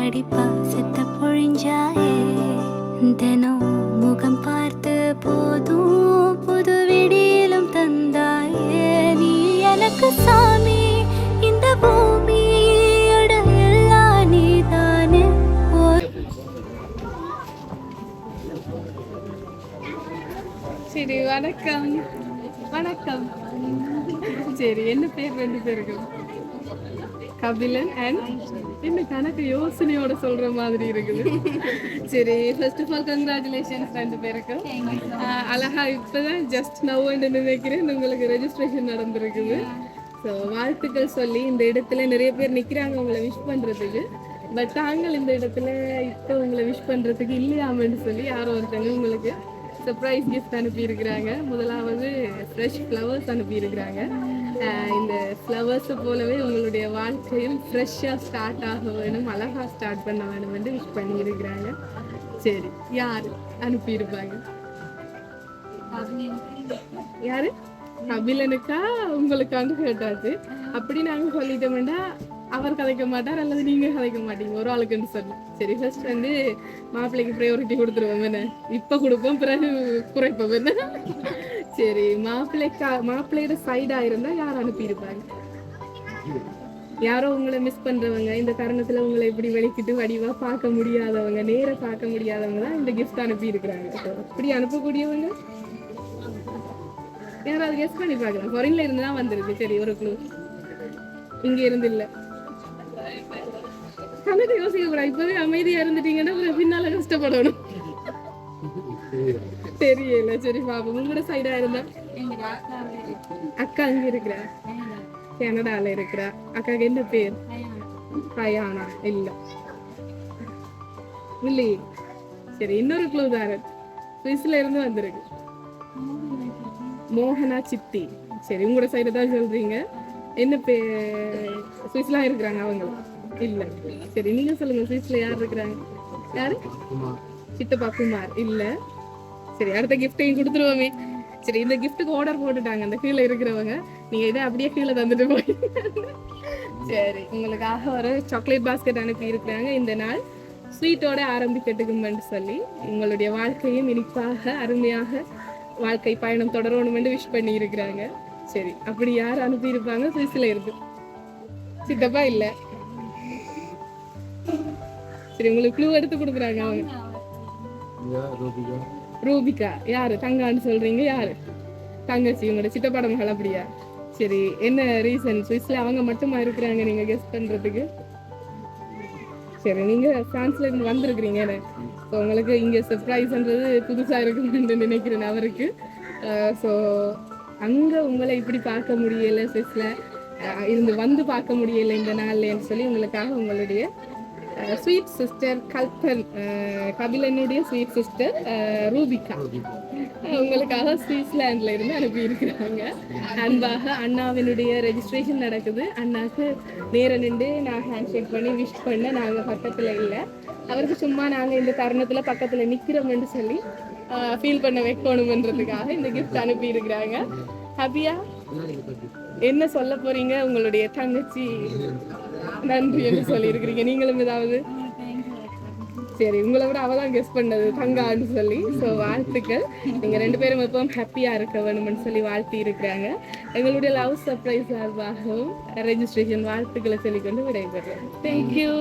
அடி பாசத்தை பொழிஞ்சாயே தினம் முகம் பார்த்து போதும் புது விடியிலும் தந்தாயே நீ எனக்கு சாமி இந்த பூமியோட எல்லாம் நீதானே. சரி வணக்கம். வணக்கம். சரி என்ன பேர் ரெண்டு பேருக்கு? கபிலன் அண்ட் என்ன கணக்கு யோசனையோட சொல்ற மாதிரி இருக்குது. சரி ஃபர்ஸ்ட் ஆஃப் ஆல் கங்க்ராச்சுலேஷன்ஸ் ரெண்டு பேருக்கு. அழகா இப்பதான் ஜஸ்ட் நவ்ன்னு நினைக்கிறேன் உங்களுக்கு ரெஜிஸ்ட்ரேஷன் நடந்திருக்குது. ஸோ வாழ்த்துக்கள் சொல்லி இந்த இடத்துல நிறைய பேர் நிற்கிறாங்க உங்களை விஷ் பண்ணுறதுக்கு. பட் நாங்கள் இந்த இடத்துல இப்போ உங்களை விஷ் பண்ணுறதுக்கு இல்லையாமன்னு சொல்லி யாரோ ஒருத்தங்க உங்களுக்கு சர்ப்ரைஸ் கிஃப்ட் அனுப்பியிருக்கிறாங்க. முதலாவது ஃப்ரெஷ் ஃப்ளவர்ஸ் அனுப்பியிருக்கிறாங்க. இந்த ஃப்ளவர்ஸை போலவே உங்களுடைய வாழ்க்கையும் ஃப்ரெஷ்ஷாக ஸ்டார்ட் ஆக வேணும், அழகாக ஸ்டார்ட் பண்ண வேணும் வந்து விஷ் பண்ணியிருக்கிறாங்க. சரி யார் அனுப்பியிருப்பாங்க? யாரு? கபிலனுக்கா உங்களுக்காண்டு கேட்டாச்சு. அப்படி நாங்கள் சொல்லிட்டோம்னா அவர் கதைக்க மாட்டார் அல்லது நீங்கள் கதைக்க மாட்டீங்க ஒரு ஆளுக்குன்னு சொன்னோம். சரி ஃபர்ஸ்ட் வந்து மாப்பிள்ளைக்கு ப்ரையாரிட்டி கொடுத்துருவோம் என்ன, இப்போ கொடுப்போம் பிறகு குறைப்போம் என்ன. சரி மாப்பிள்ளையோட சைடாக இருந்தால் யார் அனுப்பியிருப்பாங்க? யாரோ உங்களை மிஸ் பண்ணுறவங்க, இந்த தருணத்தில் உங்களை இப்படி வெளிக்கிட்டு வடிவாக பார்க்க முடியாதவங்க, நேராக பார்க்க முடியாதவங்க தான் இந்த கிஃப்ட் அனுப்பியிருக்கிறாங்க. அப்படி அனுப்பக்கூடியவங்க யாராவது கெஸ் பண்ணி பார்க்கலாம். ஃபாரின்ல இருந்து தான் வந்திருக்கு. சரி ஒரு க்ளூ. இங்கே இருந்து இல்லை. கணக்கு யோசிக்க கூடாது. இப்பவே அமைதியா இருந்துட்டீங்கன்னா பின்னால கஷ்டப்படணும். தெரியல. சரி பாப்போம். உங்களோட சைடா இருந்தா அக்கா அங்க இருக்கிறா, கனடால இருக்கிறா. அக்காக்கு என்ன பேர்? ஹயானா. இல்ல இல்லையே. சரி இன்னொரு க்ளூ தாரு. சுவிஸ்ல இருந்து வந்திருக்கு. மோகனா சித்தி. சரி உங்களோட சைடு தான் சொல்றீங்க. என்ன பேர்? சுவிஸ்லாம் இருக்கிறாங்க அவங்க? இல்ல. சரி நீங்க சொல்லுங்க, சுவிஸ்ல யார் இருக்கிறாங்க? யாரு? சித்தப்பா குமார். இல்ல. சரி அடுத்த கிஃப்டையும் கொடுத்துருவோமே. சரி இந்த கிஃப்ட்டுக்கு ஆர்டர் போட்டுட்டாங்க அந்த கீழே இருக்கிறவங்க. நீங்க இதை அப்படியே கீழே தந்துட்டு போய். சரி உங்களுக்காக ஒரு சாக்லேட் பாஸ்கெட் அனுப்பி இருக்கிறாங்க. இந்த நாள் ஸ்வீட்டோட ஆரம்பிக்கட்டுக்குமென்று சொல்லி உங்களுடைய வாழ்க்கையும் இனிப்பாக அருமையாக வாழ்க்கை பயணம் தொடரணும்னு விஷ் பண்ணி இருக்கிறாங்க. சரி அப்படி யார் அனுப்பியிருப்பாங்க? சுவிஸ்ல இருக்கு. சித்தப்பா இல்ல. சரி உங்களுக்கு க்ளூ எடுத்து கொடுக்குறாங்க அவங்க. ரூபிகா. யாரு? தங்கான்னு சொல்றீங்க. யாரு? தங்கச்சி. உங்களோட சித்தப்பாட மகள். அப்படியா? சரி என்ன ரீசன் சுவிஸ்ல அவங்க மட்டுமா இருக்கிறாங்க நீங்க கெஸ் பண்றதுக்கு? சரி நீங்க பிரான்ஸ்ல இருந்து வந்திருக்கிறீங்க. ஸோ உங்களுக்கு இங்க சர்ப்ரைஸ்ன்றது புதுசா இருக்குன்னு நினைக்கிறேன் அவருக்கு. ஸோ அங்க உங்களை இப்படி பார்க்க முடியல, சுவிஸ்ல இருந்து வந்து பார்க்க முடியல இந்த நாள்லன்னு சொல்லி உங்களுக்காக உங்களுடைய ஸ்வீட் சிஸ்டர் கபிலனுடைய ஸ்வீட் சிஸ்டர் ரூபிகா உங்களுக்காக ஸ்விட்சர்லாண்ட்ல இருந்து அனுப்பி இருக்கிறாங்க. அன்பாக அண்ணாவினுடைய ரெஜிஸ்ட்ரேஷன் நடக்குது. அண்ணாக்கு நேர நின்று நான் ஹேண்ட் ஷேக் பண்ணி விஷ் பண்ண நாங்கள் பக்கத்துல இல்லை. அவருக்கு சும்மா நாங்கள் இந்த தருணத்துல பக்கத்துல நிக்கிறோம்னு சொல்லி ஃபீல் பண்ண வைக்கணும்ன்றதுக்காக இந்த கிஃப்ட் அனுப்பி இருக்கிறாங்க. ஹாப்பியா? என்ன சொல்ல போறீங்க? உங்களுடைய தங்கச்சி நன்றி என்று சொல்லி இருக்கிறீங்க. நீங்களும் ஏதாவது? சரி உங்களை விட அவதான் கெஸ் பண்ணது தங்கான்னு சொல்லி. ஸோ வாழ்த்துக்கள். நீங்க ரெண்டு பேரும் எப்பவும் ஹாப்பியா இருக்க வேணும்னு சொல்லி வாழ்த்தி இருக்கிறாங்க. எங்களுடைய லவ் சர்ப்ரைஸ் சார்பாகவும் ரெஜிஸ்ட்ரேஷன் வாழ்த்துக்களை சொல்லிக்கொண்டு விடைபெறுறேன். தேங்க்யூ.